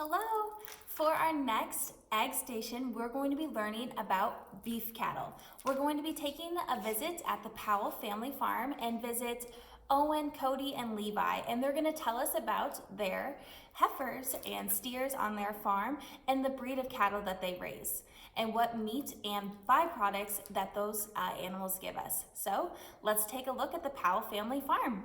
Hello! For our next egg station, we're going to be learning about beef cattle. We're going to be taking a visit at the Powell family farm and visit Owen, Cody, and Levi, and they're going to tell us about their heifers and steers on their farm and the breed of cattle that they raise and what meat and byproducts that those animals give us. So let's take a look at the Powell family farm.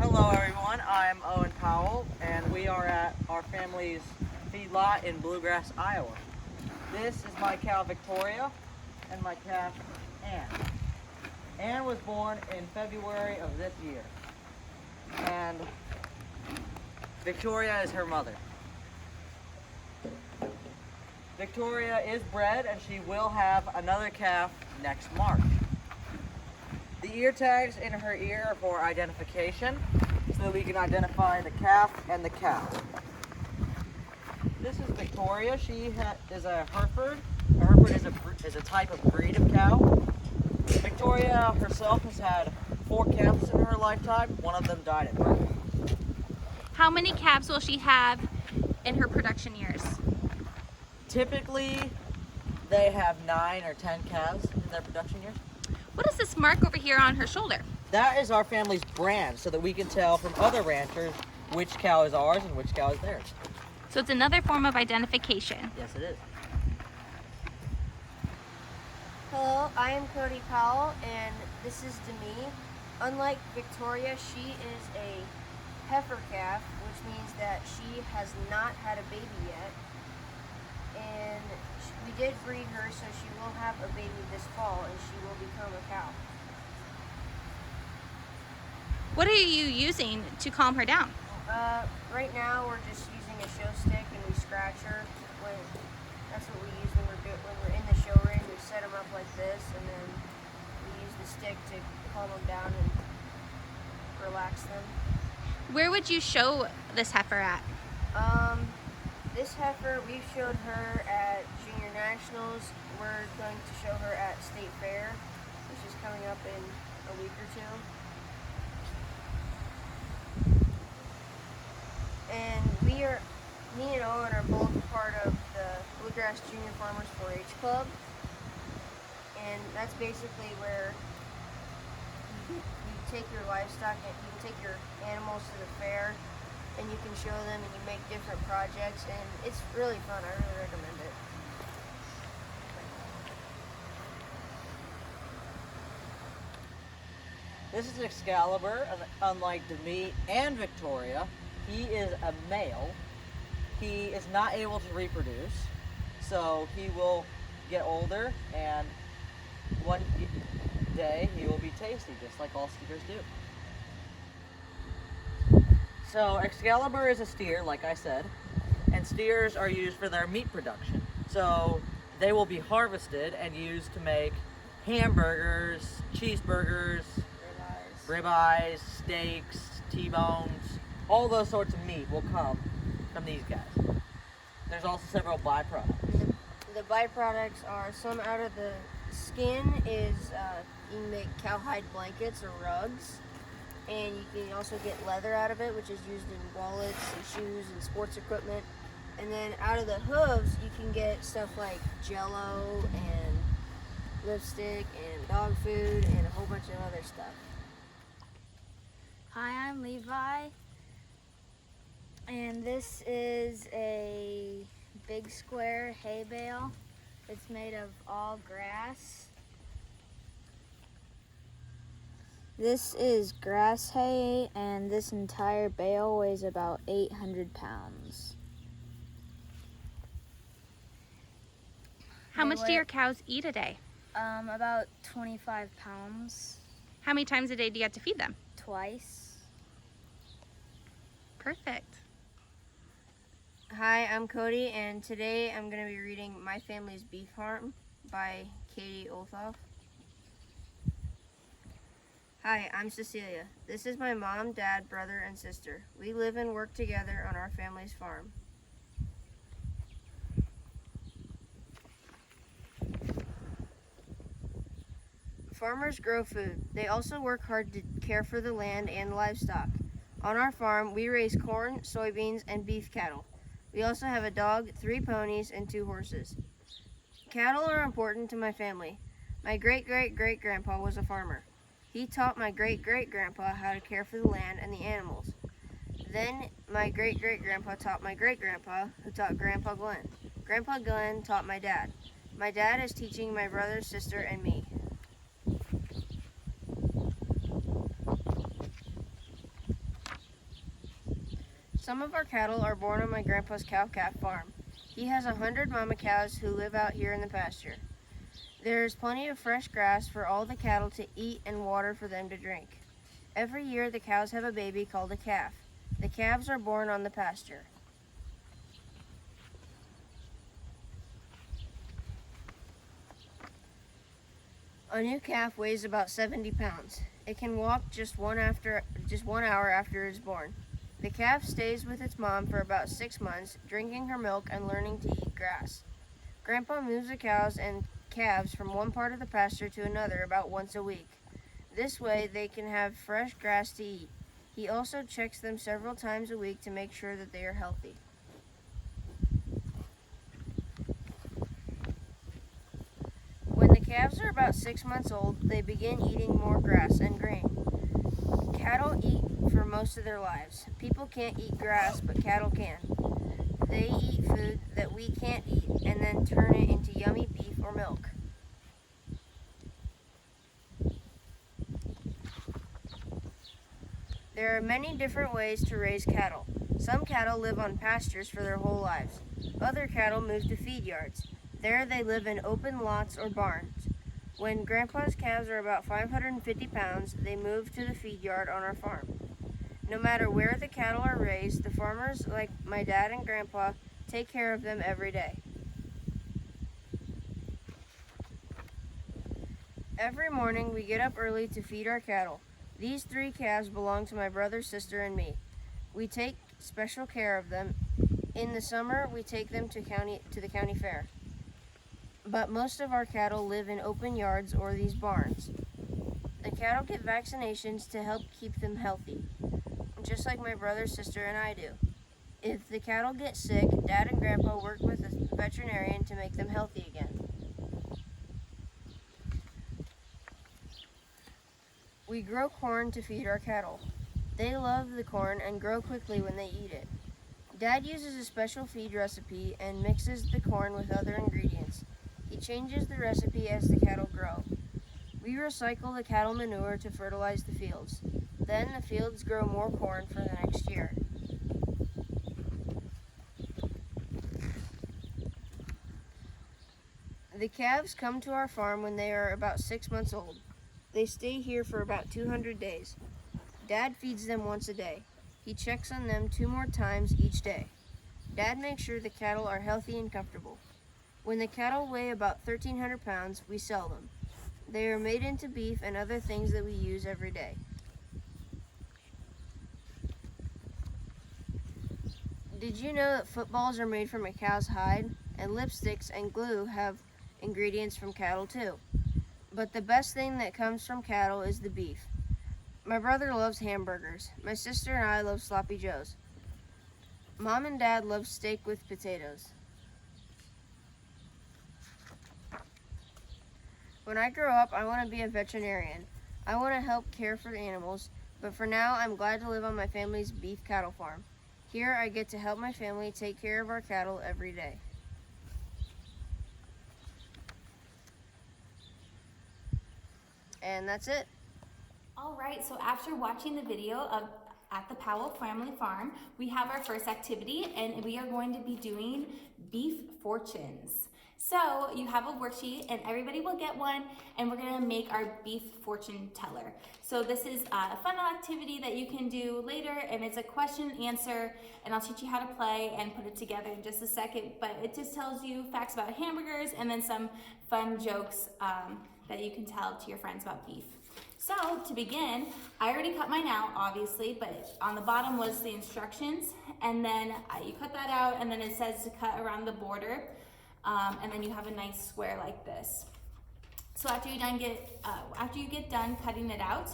Hello everyone, I'm Owen Powell and we are at our family's feedlot in Bluegrass, Iowa. This is my cow Victoria and my calf Ann. Ann was born in February of this year and Victoria is her mother. Victoria is bred and she will have another calf next March. The ear tags in her ear are for identification, so that we can identify the calf and the cow. This is Victoria. She is a Hereford. A Hereford is a type of breed of cow. Victoria herself has had 4 calves in her lifetime. One of them died at birth. How many calves will she have in her production years? Typically, they have 9 or 10 calves in their production years. What is this mark over here on her shoulder? That is our family's brand, so that we can tell from other ranchers which cow is ours and which cow is theirs. So it's another form of identification. Yes, it is. Hello, I am Cody Powell, and this is Demi. Unlike Victoria, she is a heifer calf, which means that she has not had a baby yet. And we did breed her, so she will have a baby this fall, and she will become a cow. What are you using to calm her down? Right now, we're just using a show stick, and we scratch her. That's what we use when we're in the show ring. We set them up like this, and then we use the stick to calm them down and relax them. Where would you show this heifer at? This heifer, we showed her at Junior Nationals. We're going to show her at State Fair, which is coming up in a week or 2. And me and Owen are both part of the Bluegrass Junior Farmers 4-H Club. And that's basically where you take your livestock and you can take your animals to the fair and you can show them and you make different projects, and it's really fun. I really recommend it. This is Excalibur, and unlike Demi and Victoria, he is a male. He is not able to reproduce, so he will get older, and one day he will be tasty, just like all steers do. So Excalibur is a steer, like I said, and steers are used for their meat production. So they will be harvested and used to make hamburgers, cheeseburgers, ribeyes, steaks, T-bones, all those sorts of meat will come from these guys. There's also several byproducts. The byproducts are some out of the skin is you can make cowhide blankets or rugs. And you can also get leather out of it, which is used in wallets and shoes and sports equipment. And then out of the hooves, you can get stuff like Jello and lipstick and dog food and a whole bunch of other stuff. Hi, I'm Levi, and this is a big square hay bale. It's made of all grass. This is grass hay, and this entire bale weighs about 800 pounds. How much do your cows eat a day? About 25 pounds, How many times a day do you have to feed them? twice. Perfect. Hi, I'm Cody, and today I'm going to be reading My Family's Beef Farm by Katie Olthoff. Hi, I'm Cecilia. This is my mom, dad, brother, and sister. We live and work together on our family's farm. Farmers grow food. They also work hard to care for the land and livestock. On our farm, we raise corn, soybeans, and beef cattle. We also have a dog, 3 ponies, and 2 horses. Cattle are important to my family. My great-great-great-grandpa was a farmer. He taught my great-great-grandpa how to care for the land and the animals. Then my great-great-grandpa taught my great-grandpa, who taught Grandpa Glenn. Grandpa Glenn taught my dad. My dad is teaching my brother, sister, and me. Some of our cattle are born on my grandpa's cow-calf farm. He has 100 mama cows who live out here in the pasture. There is plenty of fresh grass for all the cattle to eat and water for them to drink. Every year the cows have a baby called a calf. The calves are born on the pasture. A new calf weighs about 70 pounds. It can walk just 1 hour after it is born. The calf stays with its mom for about 6 months, drinking her milk and learning to eat grass. Grandpa moves the cows and calves from one part of the pasture to another about once a week. This way they can have fresh grass to eat. He also checks them several times a week to make sure that they are healthy. When the calves are about 6 months old, they begin eating more grass and grain. Cattle eat for most of their lives. People can't eat grass, but cattle can. They eat food that we can't eat and then turn it into yummy beef or milk. There are many different ways to raise cattle. Some cattle live on pastures for their whole lives. Other cattle move to feed yards. There they live in open lots or barns. When Grandpa's calves are about 550 pounds, they move to the feed yard on our farm. No matter where the cattle are raised, the farmers, like my dad and Grandpa, take care of them every day. Every morning we get up early to feed our cattle. These 3 calves belong to my brother, sister, and me. We take special care of them. In the summer, we take them to the county fair. But most of our cattle live in open yards or these barns. The cattle get vaccinations to help keep them healthy, just like my brother, sister, and I do. If the cattle get sick, Dad and Grandpa work with a veterinarian to make them healthy again. We grow corn to feed our cattle. They love the corn and grow quickly when they eat it. Dad uses a special feed recipe and mixes the corn with other ingredients. He changes the recipe as the cattle grow. We recycle the cattle manure to fertilize the fields. Then the fields grow more corn for the next year. The calves come to our farm when they are about 6 months old. They stay here for about 200 days. Dad feeds them once a day. He checks on them 2 more times each day. Dad makes sure the cattle are healthy and comfortable. When the cattle weigh about 1,300 pounds, we sell them. They are made into beef and other things that we use every day. Did you know that footballs are made from a cow's hide? And lipsticks and glue have ingredients from cattle too. But the best thing that comes from cattle is the beef. My brother loves hamburgers. My sister and I love sloppy joes. Mom and Dad love steak with potatoes. When I grow up, I want to be a veterinarian. I want to help care for the animals, but for now, I'm glad to live on my family's beef cattle farm. Here, I get to help my family take care of our cattle every day. And that's it. All right, so after watching the video of at the Powell Family Farm, we have our first activity and we are going to be doing beef fortunes. So you have a worksheet and everybody will get one and we're gonna make our beef fortune teller. So this is a fun activity that you can do later and it's a question and answer and I'll teach you how to play and put it together in just a second, but it just tells you facts about hamburgers and then some fun jokes that you can tell to your friends about beef. So to begin, I already cut mine out, obviously, but on the bottom was the instructions, and then you cut that out, and then it says to cut around the border, and then you have a nice square like this. So after you get done cutting it out,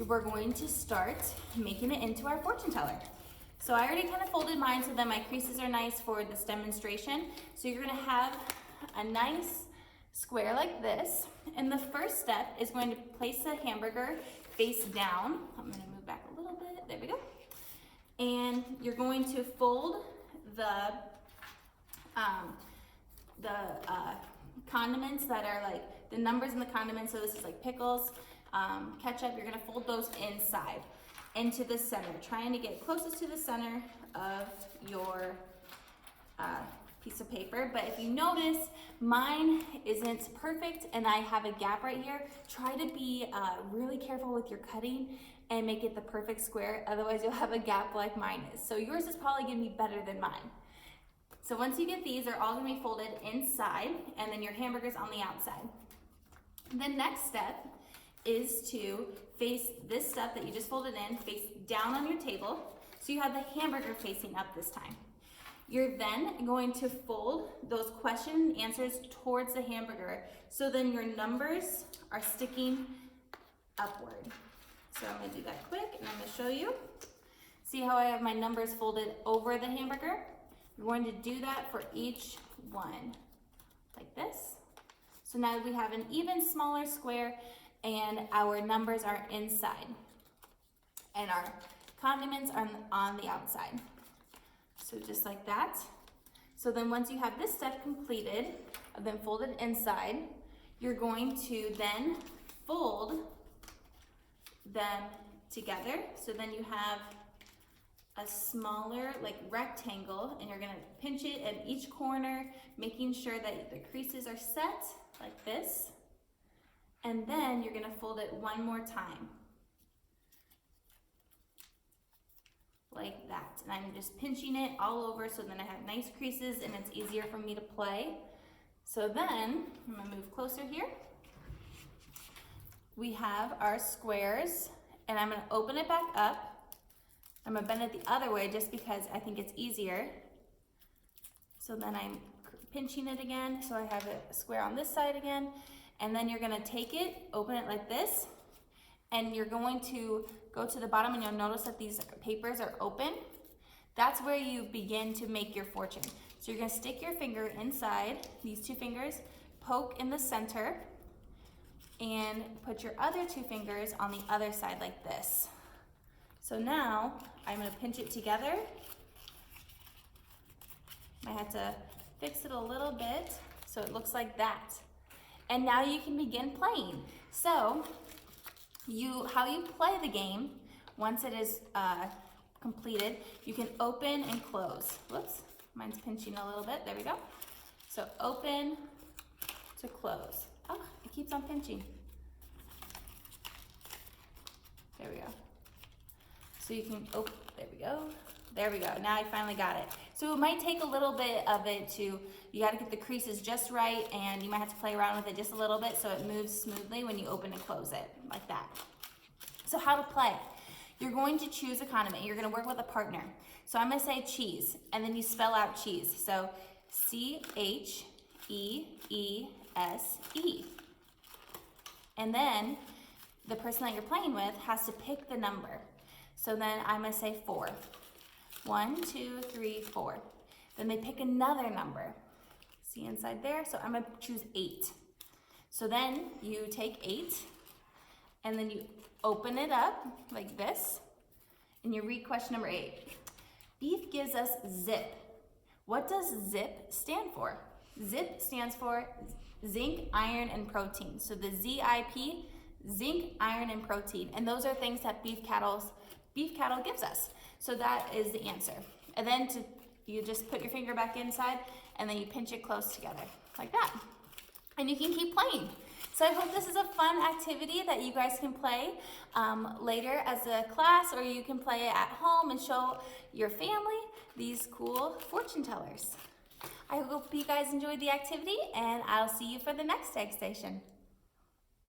we're going to start making it into our fortune teller. So I already kind of folded mine so that my creases are nice for this demonstration. So you're gonna have a nice square like this. And the first step is going to place the hamburger face down. I'm gonna move back a little bit, there we go. And you're going to fold the condiments that are like the numbers in the condiments. So this is like pickles, ketchup, you're gonna fold those inside into the center, trying to get closest to the center of your piece of paper. But if you notice, mine isn't perfect and I have a gap right here. Try to be really careful with your cutting and make it the perfect square, otherwise you'll have a gap like mine is. So yours is probably gonna be better than mine. So once you get these, they're all gonna be folded inside, and then your hamburger's on the outside. The next step is to face this stuff that you just folded in, face down on your table, so you have the hamburger facing up this time. You're then going to fold those question and answers towards the hamburger, so then your numbers are sticking upward. So I'm gonna do that quick, and I'm gonna show you. See how I have my numbers folded over the hamburger? We're going to do that for each one, like this. So now we have an even smaller square and our numbers are inside and our condiments are on the outside. So just like that. So then once you have this step completed, of them folded inside, you're going to then fold them together. So then you have a smaller like rectangle, and you're gonna pinch it at each corner, making sure that the creases are set like this. And then you're gonna fold it one more time, like that. And I'm just pinching it all over so then I have nice creases and it's easier for me to play. So then, I'm gonna move closer here. We have our squares, and I'm gonna open it back up. I'm gonna bend it the other way just because I think it's easier. So then I'm pinching it again, so I have a square on this side again. And then you're gonna take it, open it like this, and you're going to go to the bottom, and you'll notice that these papers are open. That's where you begin to make your fortune. So you're gonna stick your finger inside, these two fingers, poke in the center, and put your other two fingers on the other side like this. So now I'm gonna pinch it together. I had to fix it a little bit so it looks like that. And now you can begin playing. So how you play the game, once it is completed, you can open and close. Whoops, mine's pinching a little bit, there we go. So open to close. Oh, it keeps on pinching. There we go. So you can, oh, there we go. There we go, now I finally got it. So it might take a little bit of it to, you gotta get the creases just right, and you might have to play around with it just a little bit so it moves smoothly when you open and close it, like that. So how to play. You're going to choose a condiment. You're gonna work with a partner. So I'm gonna say cheese, and then you spell out cheese. So C-H-E-E-S-E. And then the person that you're playing with has to pick the number. So then I'm gonna say 4. 1, 2, 3, 4. Then they pick another number. See inside there? So I'm gonna choose 8. So then you take 8, and then you open it up like this, and you read question number 8. Beef gives us zip. What does zip stand for? Zip stands for zinc, iron, and protein. So the ZIP, zinc, iron, and protein. And those are things that beef cattle gives us. So that is the answer. And then you just put your finger back inside, and then you pinch it close together, like that. And you can keep playing. So I hope this is a fun activity that you guys can play later as a class, or you can play it at home and show your family these cool fortune tellers. I hope you guys enjoyed the activity, and I'll see you for the next egg station.